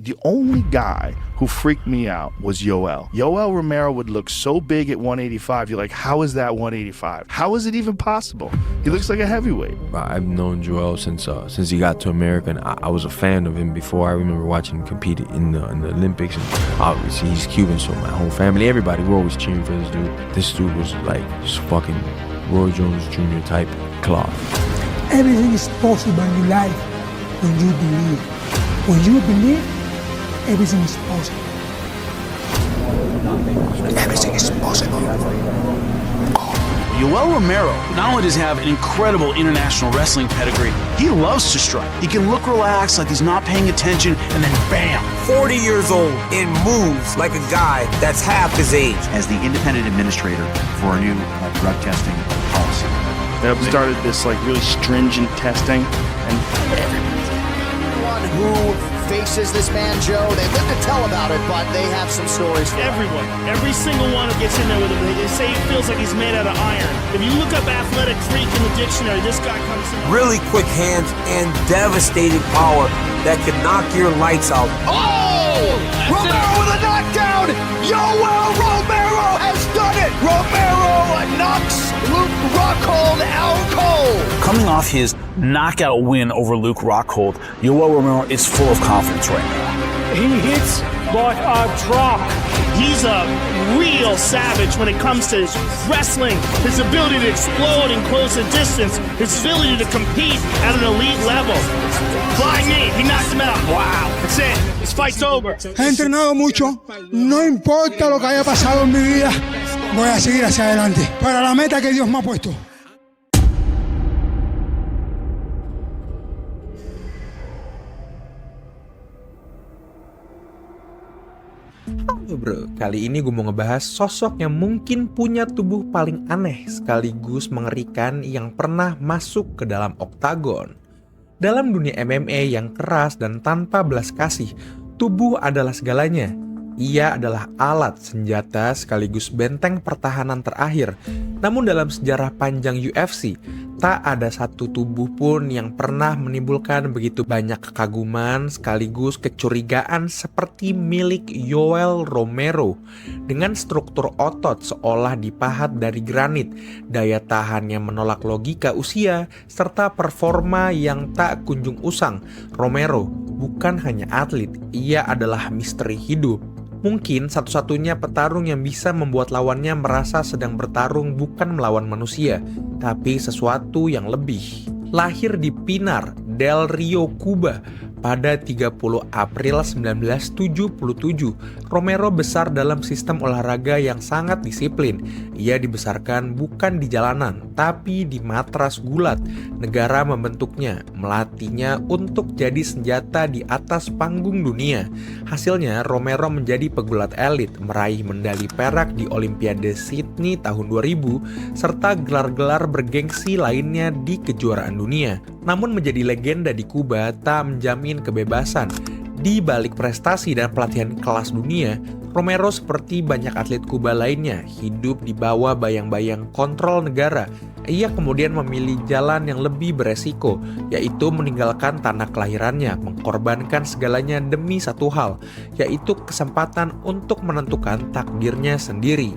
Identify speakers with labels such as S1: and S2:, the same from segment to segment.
S1: The only guy who freaked me out was Yoel. Yoel Romero would look so big at 185. You're like, how is that 185? How is it even possible? He looks like a heavyweight.
S2: I've known Joel since he got to America, and I was a fan of him before. I remember watching him compete in the Olympics, and obviously he's Cuban, so my whole family, everybody, we're always cheering for this dude. This dude was like just fucking Roy Jones Jr. type cloth.
S3: Everything is possible in life when you believe. When you believe, everything is possible. Everything is possible.
S4: Yoel Romero not only does he have an incredible international wrestling pedigree, he loves to strike. He can look relaxed, like he's not paying attention, and then bam!
S5: 40 years old and moves like a guy that's half his age.
S6: As the independent administrator for a new drug testing policy.
S1: They started this like really stringent testing, and
S7: everyone who faces this man, Joe, they live to tell about it, but they have some stories.
S8: Everyone, every single one who gets in there with him, they say he feels like he's made out of iron. If you look up athletic freak in the dictionary, this guy comes in.
S5: Really quick hands and devastating power that can knock your lights out.
S7: Oh! Romero with a knockdown! Yoel Romero has done it! Romero knocks Luke Rockhold out cold!
S4: Coming off his knockout win over Luke Rockhold, Yoel Romero is full of confidence right now.
S8: He hits like a truck. He's a real savage when it comes to his wrestling, his ability to explode and close the distance, his ability to compete at an elite level. Flying knee, he knocked him out. Wow, that's it. This fight's over.
S3: He entrenado mucho. No importa lo que haya pasado en mi vida, voy a seguir hacia adelante para la meta que Dios me ha puesto.
S9: Halo bro, kali ini gue mau ngebahas sosok yang mungkin punya tubuh paling aneh sekaligus mengerikan yang pernah masuk ke dalam oktagon. Dalam dunia MMA yang keras dan tanpa belas kasih, tubuh adalah segalanya. Ia adalah alat, senjata, sekaligus benteng pertahanan terakhir. Namun dalam sejarah panjang UFC, tak ada satu tubuh pun yang pernah menimbulkan begitu banyak kekaguman sekaligus kecurigaan seperti milik Yoel Romero. Dengan struktur otot seolah dipahat dari granit, daya tahan yang menolak logika usia, serta performa yang tak kunjung usang, Romero bukan hanya atlet, ia adalah misteri hidup. Mungkin satu-satunya petarung yang bisa membuat lawannya merasa sedang bertarung bukan melawan manusia, tapi sesuatu yang lebih. Lahir di Pinar del Rio, Kuba pada 30 April 1977, Romero besar dalam sistem olahraga yang sangat disiplin. Ia dibesarkan bukan di jalanan, tapi di matras gulat. Negara membentuknya, melatihnya untuk jadi senjata di atas panggung dunia. Hasilnya, Romero menjadi pegulat elit, meraih medali perak di Olimpiade Sydney tahun 2000, serta gelar-gelar bergengsi lainnya di kejuaraan dunia. Namun menjadi legenda di Kuba tak menjamin kebebasan. Di balik prestasi dan pelatihan kelas dunia, Romero seperti banyak atlet Kuba lainnya hidup di bawah bayang-bayang kontrol negara. Ia kemudian memilih jalan yang lebih beresiko, yaitu meninggalkan tanah kelahirannya, mengkorbankan segalanya demi satu hal, yaitu kesempatan untuk menentukan takdirnya sendiri.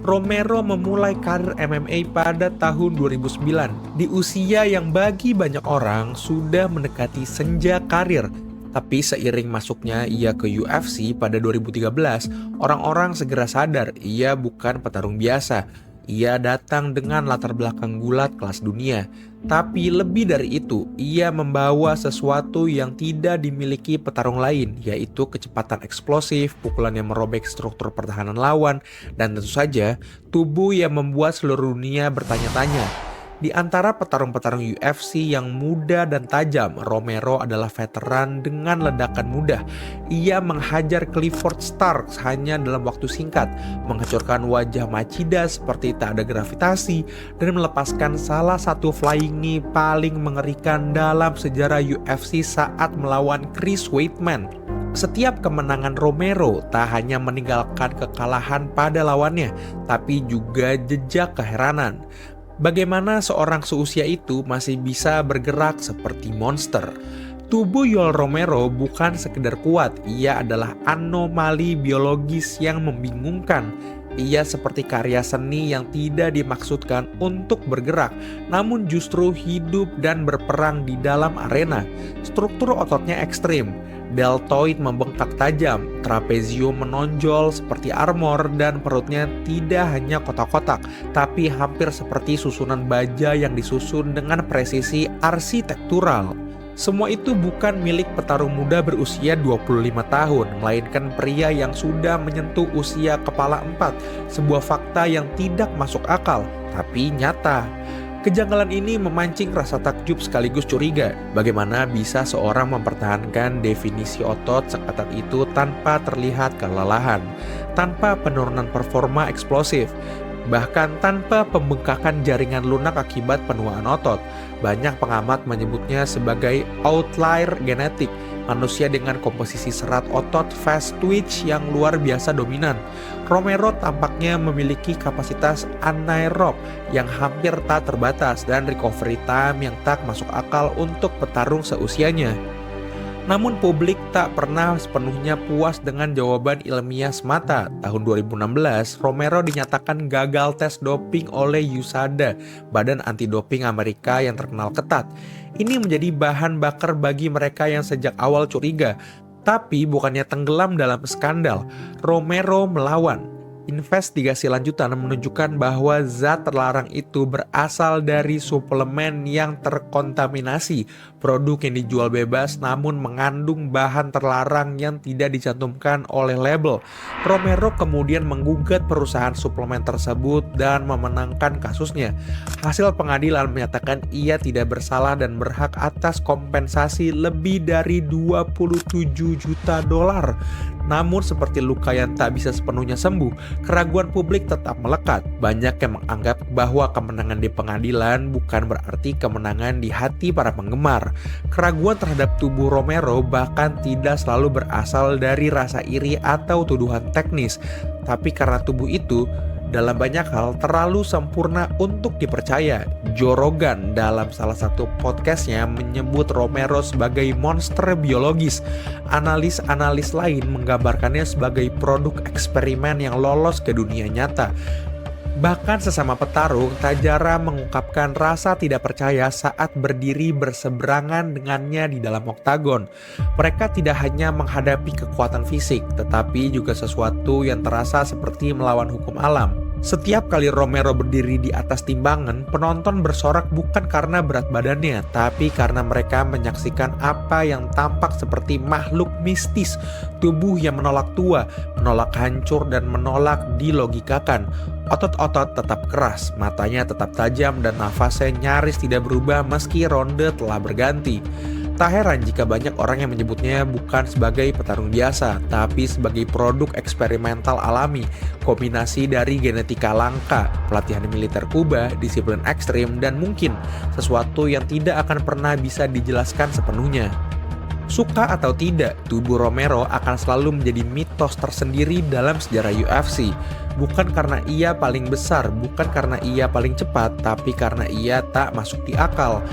S9: Romero memulai karir MMA pada tahun 2009, di usia yang bagi banyak orang sudah mendekati senja karir. Tapi seiring masuknya ia ke UFC pada 2013, orang-orang segera sadar ia bukan petarung biasa. Ia datang dengan latar belakang gulat kelas dunia. Tapi lebih dari itu, ia membawa sesuatu yang tidak dimiliki petarung lain, yaitu kecepatan eksplosif, pukulan yang merobek struktur pertahanan lawan, dan tentu saja tubuh yang membuat seluruh dunia bertanya-tanya. Di antara petarung-petarung UFC yang muda dan tajam, Romero adalah veteran dengan ledakan mudah. Ia menghajar Clifford Starks hanya dalam waktu singkat, menghancurkan wajah Machida seperti tak ada gravitasi, dan melepaskan salah satu flying knee paling mengerikan dalam sejarah UFC saat melawan Chris Weidman. Setiap kemenangan Romero tak hanya meninggalkan kekalahan pada lawannya, tapi juga jejak keheranan. Bagaimana seorang seusia itu masih bisa bergerak seperti monster? Tubuh Yoel Romero bukan sekedar kuat, ia adalah anomali biologis yang membingungkan. Ia seperti karya seni yang tidak dimaksudkan untuk bergerak, namun justru hidup dan berperang di dalam arena. Struktur ototnya ekstrim, deltoid membengkak tajam, trapezium menonjol seperti armor, dan perutnya tidak hanya kotak-kotak, tapi hampir seperti susunan baja yang disusun dengan presisi arsitektural. Semua itu bukan milik petarung muda berusia 25 tahun, melainkan pria yang sudah menyentuh usia kepala 4, sebuah fakta yang tidak masuk akal, tapi nyata. Kejanggalan ini memancing rasa takjub sekaligus curiga. Bagaimana bisa seorang mempertahankan definisi otot seketat itu tanpa terlihat kelelahan, tanpa penurunan performa eksplosif, bahkan tanpa pembengkakan jaringan lunak akibat penuaan otot. Banyak pengamat menyebutnya sebagai outlier genetik, manusia dengan komposisi serat otot fast twitch yang luar biasa dominan. Romero tampaknya memiliki kapasitas anaerob yang hampir tak terbatas dan recovery time yang tak masuk akal untuk petarung seusianya. Namun publik tak pernah sepenuhnya puas dengan jawaban ilmiah semata. Tahun 2016, Romero dinyatakan gagal tes doping oleh USADA, Badan Anti Doping Amerika yang terkenal ketat. Ini menjadi bahan bakar bagi mereka yang sejak awal curiga. Tapi bukannya tenggelam dalam skandal, Romero melawan. Investigasi lanjutan menunjukkan bahwa zat terlarang itu berasal dari suplemen yang terkontaminasi, produk yang dijual bebas namun mengandung bahan terlarang yang tidak dicantumkan oleh label. Romero kemudian menggugat perusahaan suplemen tersebut dan memenangkan kasusnya. Hasil pengadilan menyatakan ia tidak bersalah dan berhak atas kompensasi lebih dari $27 juta. Namun seperti luka yang tak bisa sepenuhnya sembuh, keraguan publik tetap melekat. Banyak yang menganggap bahwa kemenangan di pengadilan bukan berarti kemenangan di hati para penggemar. Keraguan terhadap tubuh Romero bahkan tidak selalu berasal dari rasa iri atau tuduhan teknis, tapi karena tubuh itu dalam banyak hal terlalu sempurna untuk dipercaya. Joe Rogan dalam salah satu podcastnya menyebut Romero sebagai monster biologis. Analis-analis lain menggambarkannya sebagai produk eksperimen yang lolos ke dunia nyata. Bahkan sesama petarung tak jarang mengungkapkan rasa tidak percaya saat berdiri berseberangan dengannya di dalam oktagon. Mereka tidak hanya menghadapi kekuatan fisik, tetapi juga sesuatu yang terasa seperti melawan hukum alam. Setiap kali Romero berdiri di atas timbangan, penonton bersorak bukan karena berat badannya, tapi karena mereka menyaksikan apa yang tampak seperti makhluk mistis, tubuh yang menolak tua, menolak hancur, dan menolak dilogikakan. Otot-otot tetap keras, matanya tetap tajam, dan nafasnya nyaris tidak berubah meski ronde telah berganti. Tak heran jika banyak orang yang menyebutnya bukan sebagai petarung biasa, tapi sebagai produk eksperimental alami, kombinasi dari genetika langka, pelatihan militer Kuba, disiplin ekstrim, dan mungkin sesuatu yang tidak akan pernah bisa dijelaskan sepenuhnya. Suka atau tidak, tubuh Romero akan selalu menjadi mitos tersendiri dalam sejarah UFC. Bukan karena ia paling besar, bukan karena ia paling cepat, tapi karena ia tak masuk di akal.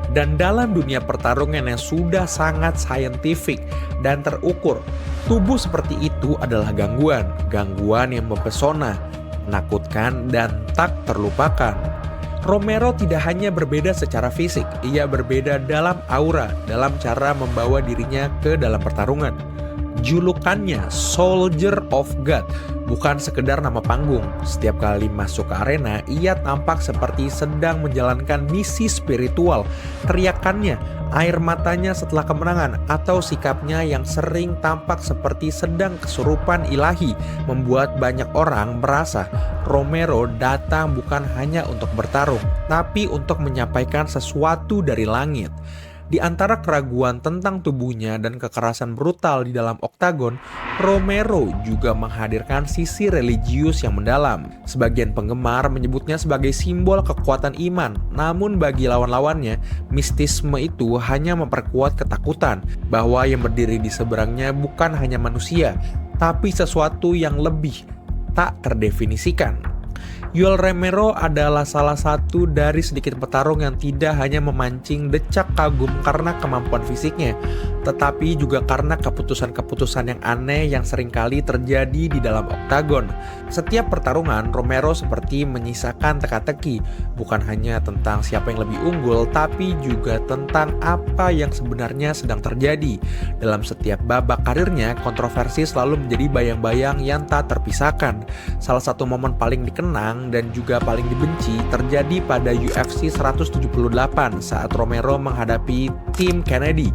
S9: Dan dalam dunia pertarungan yang sudah sangat saintifik dan terukur, tubuh seperti itu adalah gangguan yang mempesona, menakutkan, dan tak terlupakan. Romero tidak hanya berbeda secara fisik, ia berbeda dalam aura, dalam cara membawa dirinya ke dalam pertarungan. Julukannya Soldier of God bukan sekedar nama panggung. Setiap kali masuk ke arena, ia tampak seperti sedang menjalankan misi spiritual. Teriakannya, air matanya setelah kemenangan, atau sikapnya yang sering tampak seperti sedang kesurupan ilahi membuat banyak orang merasa Romero datang bukan hanya untuk bertarung, tapi untuk menyampaikan sesuatu dari langit. Di antara keraguan tentang tubuhnya dan kekerasan brutal di dalam oktagon, Romero juga menghadirkan sisi religius yang mendalam. Sebagian penggemar menyebutnya sebagai simbol kekuatan iman, namun bagi lawan-lawannya, mistisme itu hanya memperkuat ketakutan bahwa yang berdiri di seberangnya bukan hanya manusia, tapi sesuatu yang lebih tak terdefinisikan. Yoel Romero adalah salah satu dari sedikit petarung yang tidak hanya memancing decak kagum karena kemampuan fisiknya, tetapi juga karena keputusan-keputusan yang aneh yang seringkali terjadi di dalam oktagon. Setiap pertarungan, Romero seperti menyisakan teka-teki, bukan hanya tentang siapa yang lebih unggul, tapi juga tentang apa yang sebenarnya sedang terjadi. Dalam setiap babak karirnya, kontroversi selalu menjadi bayang-bayang yang tak terpisahkan. Salah satu momen paling dikenang dan juga paling dibenci terjadi pada UFC 178 saat Romero menghadapi tim Kennedy.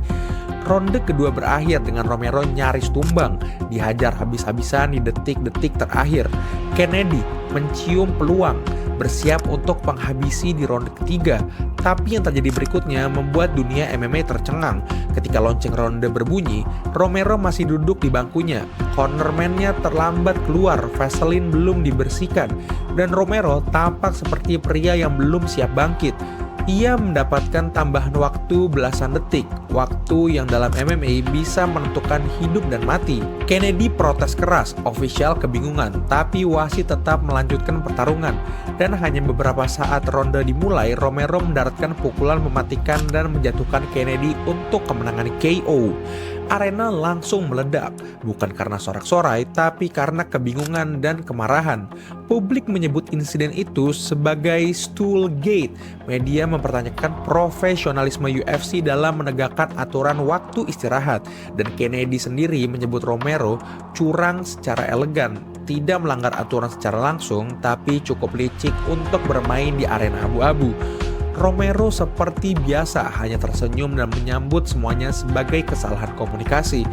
S9: Ronde kedua berakhir dengan Romero nyaris tumbang, dihajar habis-habisan di detik-detik terakhir. Kennedy mencium peluang, bersiap untuk menghabisi di ronde ketiga. Tapi yang terjadi berikutnya membuat dunia MMA tercengang. Ketika lonceng ronde berbunyi, Romero masih duduk di bangkunya. Cornerman-nya terlambat keluar, Vaseline belum dibersihkan, dan Romero tampak seperti pria yang belum siap bangkit. Ia mendapatkan tambahan waktu belasan detik, waktu yang dalam MMA bisa menentukan hidup dan mati. Kennedy protes keras, ofisial kebingungan, tapi wasit tetap melanjutkan pertarungan. Dan hanya beberapa saat ronde dimulai, Romero mendaratkan pukulan mematikan dan menjatuhkan Kennedy untuk kemenangan KO. Arena langsung meledak, bukan karena sorak-sorai, tapi karena kebingungan dan kemarahan. Publik menyebut insiden itu sebagai Stoolgate. Media mempertanyakan profesionalisme UFC dalam menegakkan aturan waktu istirahat, dan Kennedy sendiri menyebut Romero curang secara elegan, tidak melanggar aturan secara langsung, tapi cukup licik untuk bermain di arena abu-abu. Romero seperti biasa hanya tersenyum dan menyambut semuanya sebagai kesalahan komunikasi.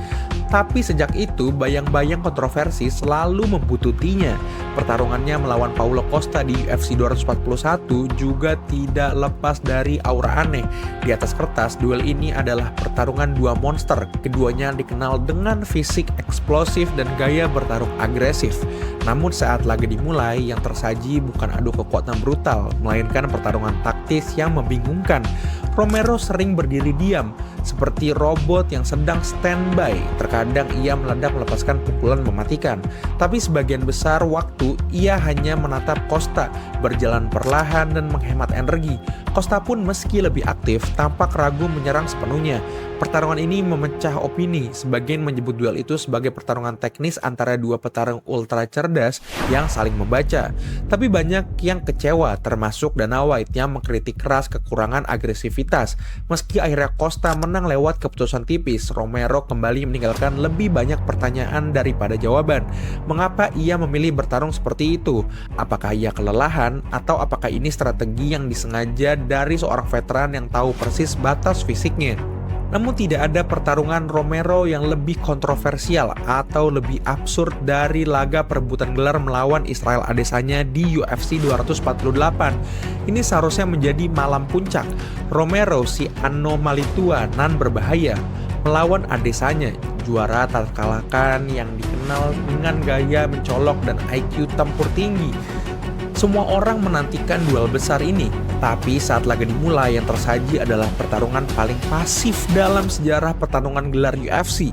S9: Tapi sejak itu, bayang-bayang kontroversi selalu membututinya. Pertarungannya melawan Paulo Costa di UFC 241 juga tidak lepas dari aura aneh. Di atas kertas, duel ini adalah pertarungan dua monster. Keduanya dikenal dengan fisik eksplosif dan gaya bertarung agresif. Namun saat laga dimulai, yang tersaji bukan adu kekuatan brutal, melainkan pertarungan taktis yang membingungkan. Romero sering berdiri diam, seperti robot yang sedang standby. Terkadang ia meledak melepaskan pukulan mematikan. Tapi sebagian besar waktu ia hanya menatap Costa, berjalan perlahan dan menghemat energi. Costa pun meski lebih aktif, tampak ragu menyerang sepenuhnya. Pertarungan ini memecah opini. Sebagian menyebut duel itu sebagai pertarungan teknis antara dua petarung ultra cerdas yang saling membaca. Tapi banyak yang kecewa, termasuk Dana White yang mengkritik keras kekurangan agresivitas. Meski akhirnya Costa menang lewat keputusan tipis, Romero kembali meninggalkan lebih banyak pertanyaan daripada jawaban. Mengapa ia memilih bertarung seperti itu? Apakah ia kelelahan, atau apakah ini strategi yang disengaja dari seorang veteran yang tahu persis batas fisiknya? Namun tidak ada pertarungan Romero yang lebih kontroversial atau lebih absurd dari laga perebutan gelar melawan Israel Adesanya di UFC 248. Ini seharusnya menjadi malam puncak. Romero, si anomali tua nan berbahaya, melawan Adesanya, juara tak terkalahkan yang dikenal dengan gaya mencolok dan IQ tempur tinggi. Semua orang menantikan duel besar ini, tapi saat laga dimulai yang tersaji adalah pertarungan paling pasif dalam sejarah pertarungan gelar UFC.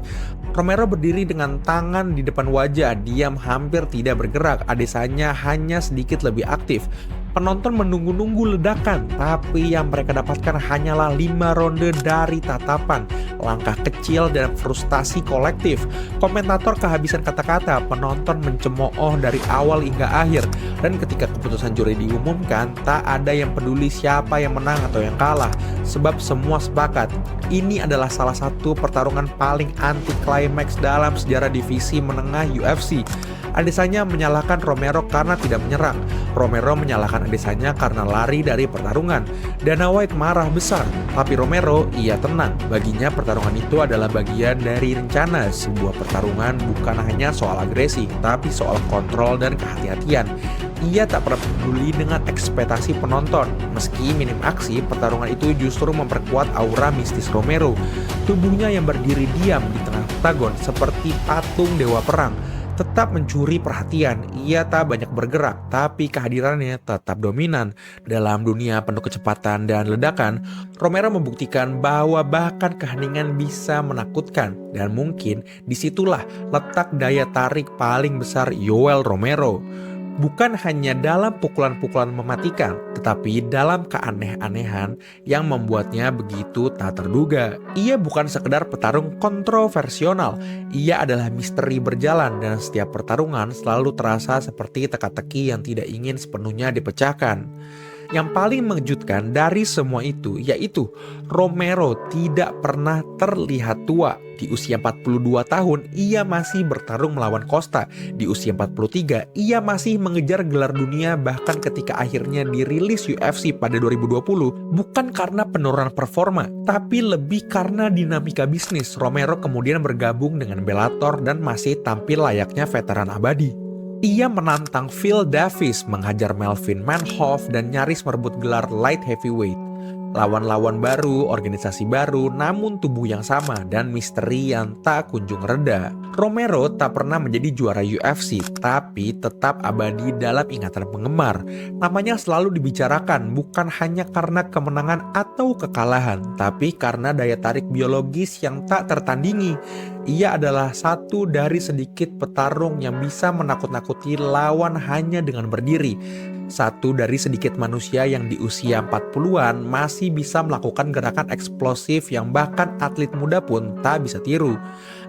S9: Romero berdiri dengan tangan di depan wajah, diam hampir tidak bergerak. Adesanya hanya sedikit lebih aktif. Penonton menunggu-nunggu ledakan, tapi yang mereka dapatkan hanyalah 5 ronde dari tatapan, langkah kecil dan frustasi kolektif. Komentator kehabisan kata-kata, penonton mencemooh dari awal hingga akhir, dan ketika keputusan juri diumumkan, tak ada yang peduli siapa yang menang atau yang kalah, sebab semua sepakat. Ini adalah salah satu pertarungan paling anti-climax dalam sejarah divisi menengah UFC. Adesanya menyalahkan Romero karena tidak menyerang. Romero menyalahkan Adesanya karena lari dari pertarungan. Dana White marah besar, tapi Romero ia tenang. Baginya pertarungan itu adalah bagian dari rencana. Sebuah pertarungan bukan hanya soal agresi, tapi soal kontrol dan kehati-hatian. Ia tak pernah peduli dengan ekspektasi penonton. Meski minim aksi, pertarungan itu justru memperkuat aura mistis Romero. Tubuhnya yang berdiri diam di tengah oktagon seperti patung dewa perang tetap mencuri perhatian. Ia tak banyak bergerak, tapi kehadirannya tetap dominan. Dalam dunia penuh kecepatan dan ledakan, Romero membuktikan bahwa bahkan keheningan bisa menakutkan. Dan mungkin disitulah letak daya tarik paling besar Yoel Romero. Bukan hanya dalam pukulan-pukulan mematikan, tetapi dalam keaneh-anehan yang membuatnya begitu tak terduga. Ia bukan sekedar petarung kontroversial, ia adalah misteri berjalan dan setiap pertarungan selalu terasa seperti teka-teki yang tidak ingin sepenuhnya dipecahkan. Yang paling mengejutkan dari semua itu yaitu Romero tidak pernah terlihat tua. Di usia 42 tahun, ia masih bertarung melawan Costa. Di usia 43, ia masih mengejar gelar dunia bahkan ketika akhirnya dirilis UFC pada 2020. Bukan karena penurunan performa, tapi lebih karena dinamika bisnis. Romero kemudian bergabung dengan Bellator dan masih tampil layaknya veteran abadi. Ia menantang Phil Davis, menghajar Melvin Manhoef, dan nyaris merebut gelar light heavyweight. Lawan-lawan baru, organisasi baru, namun tubuh yang sama dan misteri yang tak kunjung reda. Romero tak pernah menjadi juara UFC, tapi tetap abadi dalam ingatan penggemar. Namanya selalu dibicarakan bukan hanya karena kemenangan atau kekalahan, tapi karena daya tarik biologis yang tak tertandingi. Ia adalah satu dari sedikit petarung yang bisa menakut-nakuti lawan hanya dengan berdiri. Satu dari sedikit manusia yang di usia 40-an masih bisa melakukan gerakan eksplosif yang bahkan atlet muda pun tak bisa tiru.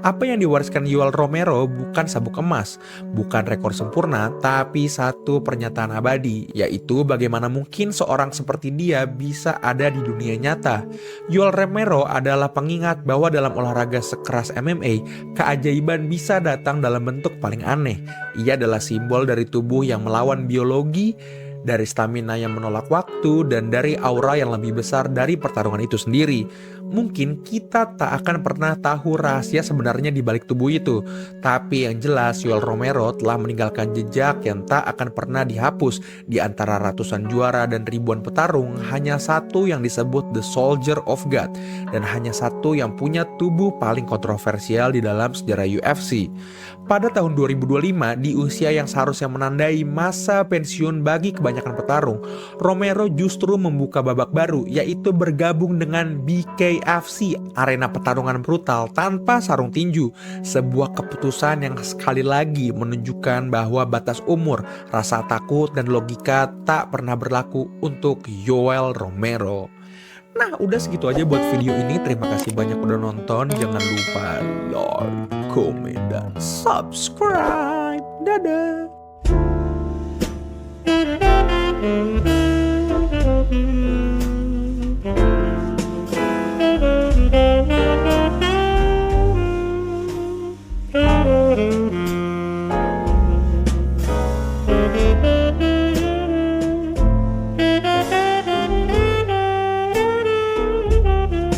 S9: Apa yang diwariskan Yoel Romero bukan sabuk emas, bukan rekor sempurna, tapi satu pernyataan abadi, yaitu bagaimana mungkin seorang seperti dia bisa ada di dunia nyata. Yoel Romero adalah pengingat bahwa dalam olahraga sekeras MMA, keajaiban bisa datang dalam bentuk paling aneh. Ia adalah simbol dari tubuh yang melawan biologi, dari stamina yang menolak waktu, dan dari aura yang lebih besar dari pertarungan itu sendiri. Mungkin kita tak akan pernah tahu rahasia sebenarnya di balik tubuh itu, tapi yang jelas Yoel Romero telah meninggalkan jejak yang tak akan pernah dihapus. Di antara ratusan juara dan ribuan petarung, hanya satu yang disebut The Soldier of God, dan hanya satu yang punya tubuh paling kontroversial di dalam sejarah UFC. Pada tahun 2025, di usia yang seharusnya menandai masa pensiun bagi kebanyakan petarung, Romero justru membuka babak baru, yaitu bergabung dengan BKFC, arena pertarungan brutal tanpa sarung tinju. Sebuah keputusan yang sekali lagi menunjukkan bahwa batas umur, rasa takut, dan logika tak pernah berlaku untuk Yoel Romero. Nah, udah segitu aja buat video ini. Terima kasih banyak udah nonton. Jangan lupa like, komen, dan subscribe. Dadah.